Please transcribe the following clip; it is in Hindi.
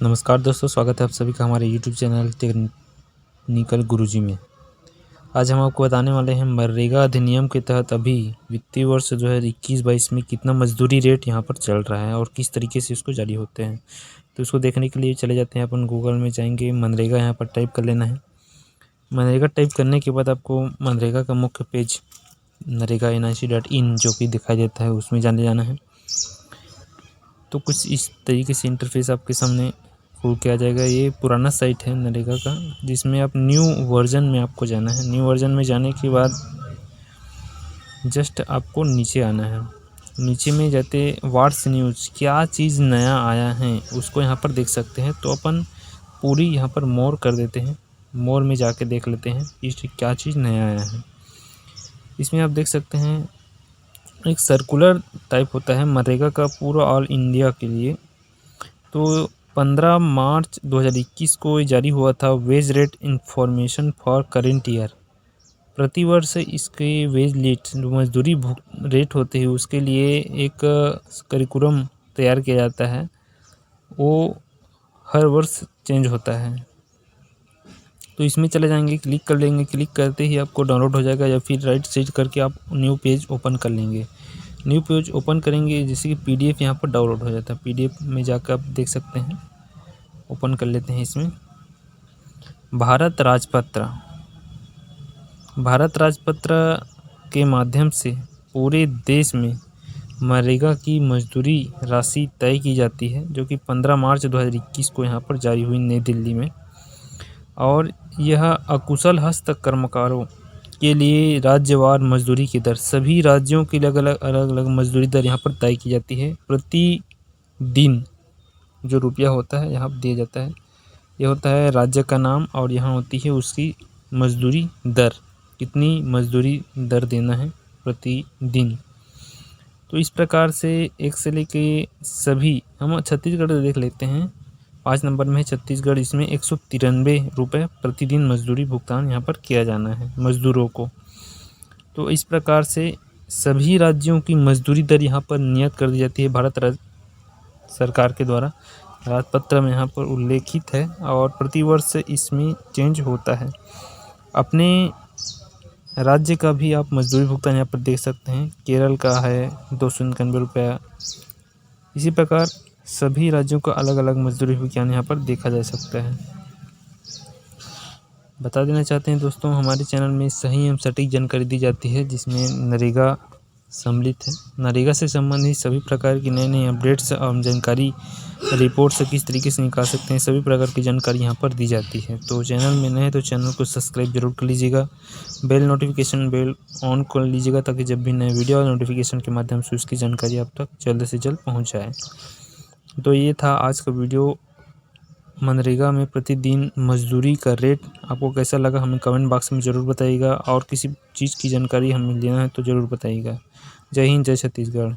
नमस्कार दोस्तों, स्वागत है आप सभी का हमारे यूट्यूब चैनल टेक्निकल गुरुजी में। आज हम आपको बताने वाले हैं मनरेगा अधिनियम के तहत अभी वित्तीय वर्ष 2021-22 में कितना मजदूरी रेट यहाँ पर चल रहा है और किस तरीके से उसको जारी होते हैं। तो इसको देखने के लिए चले जाते हैं, अपन गूगल में जाएंगे, मनरेगा यहाँ पर टाइप कर लेना है। मनरेगा टाइप करने के बाद आपको मनरेगा का मुख्य पेज NREGA.NIC.in जो कि दिखाई देता है उसमें जाना है। तो कुछ इस तरीके से इंटरफेस आपके सामने खुल के आ जाएगा। ये पुराना साइट है नरेगा का, जिसमें आप न्यू वर्जन में आपको जाना है। न्यू वर्जन में जाने के बाद जस्ट आपको नीचे आना है। नीचे में जाते व्हाट्स न्यूज़, क्या चीज़ नया आया है उसको यहाँ पर देख सकते हैं। तो अपन पूरी यहाँ पर मोर कर देते हैं। मोर में जाके देख लेते हैं इस क्या चीज़ नया आया है। इसमें आप देख सकते हैं एक सर्कुलर टाइप होता है मनरेगा का पूरा ऑल इंडिया के लिए। तो 15 मार्च 2021 को जारी हुआ था wage rate information for current year. प्रतिवर्ष इसके वेज रेट जो मजदूरी रेट होते हैं उसके लिए एक करिकुलम तैयार किया जाता है, वो हर वर्ष चेंज होता है। तो इसमें चले जाएंगे, क्लिक कर लेंगे। क्लिक करते ही आपको डाउनलोड हो जाएगा या फिर राइट साइड करके आप न्यू पेज ओपन कर लेंगे। न्यू पेज ओपन करेंगे जैसे कि PDF यहाँ पर डाउनलोड हो जाता है। PDF में जाकर आप देख सकते हैं, ओपन कर लेते हैं। इसमें भारत राजपत्र के माध्यम से पूरे देश में मनरेगा की मजदूरी राशि तय की जाती है, जो कि 15 मार्च 2021 को यहाँ पर जारी हुई नई दिल्ली में। और यह अकुशल हस्तकर्मकारों के लिए राज्यवार मजदूरी की दर, सभी राज्यों के लिए अलग अलग मजदूरी दर यहाँ पर तय की जाती है। प्रति दिन जो रुपया होता है यहाँ दिया जाता है, यह होता है राज्य का नाम और यहाँ होती है उसकी मजदूरी दर, कितनी मजदूरी दर देना है प्रति दिन। तो इस प्रकार से एक से लेके सभी, हम छत्तीसगढ़ देख लेते हैं, 5 नंबर में है छत्तीसगढ़। इसमें 193 रुपये प्रतिदिन मजदूरी भुगतान यहाँ पर किया जाना है मजदूरों को। तो इस प्रकार से सभी राज्यों की मजदूरी दर यहाँ पर नियत कर दी जाती है भारत सरकार के द्वारा। राजपत्र में यहाँ पर उल्लेखित है और प्रतिवर्ष इसमें चेंज होता है। अपने राज्य का भी आप मजदूरी भुगतान यहाँ पर देख सकते हैं। केरल का है 291 रुपया। इसी प्रकार सभी राज्यों का अलग अलग मजदूरी भुगतान यहाँ पर देखा जा सकता है। बता देना चाहते हैं दोस्तों, हमारे चैनल में सही एवं सटीक जानकारी दी जाती है जिसमें नरेगा सम्मिलित है। नरेगा से संबंधित सभी प्रकार की नई नई अपडेट्स और जानकारी, रिपोर्ट से किस तरीके से निकाल सकते हैं, सभी प्रकार की जानकारी यहाँ पर दी जाती है। तो चैनल में नए तो चैनल को सब्सक्राइब जरूर कर लीजिएगा, नोटिफिकेशन बेल ऑन कर लीजिएगा ताकि जब भी नए वीडियो और नोटिफिकेशन के माध्यम से उसकी जानकारी आप तक जल्द से जल्द पहुँच जाए। तो ये था आज का वीडियो, मनरेगा में प्रतिदिन मजदूरी का रेट। आपको कैसा लगा हमें कमेंट बॉक्स में ज़रूर बताइएगा, और किसी चीज़ की जानकारी हमें लेना है तो ज़रूर बताइएगा। जय हिंद, जय छत्तीसगढ़।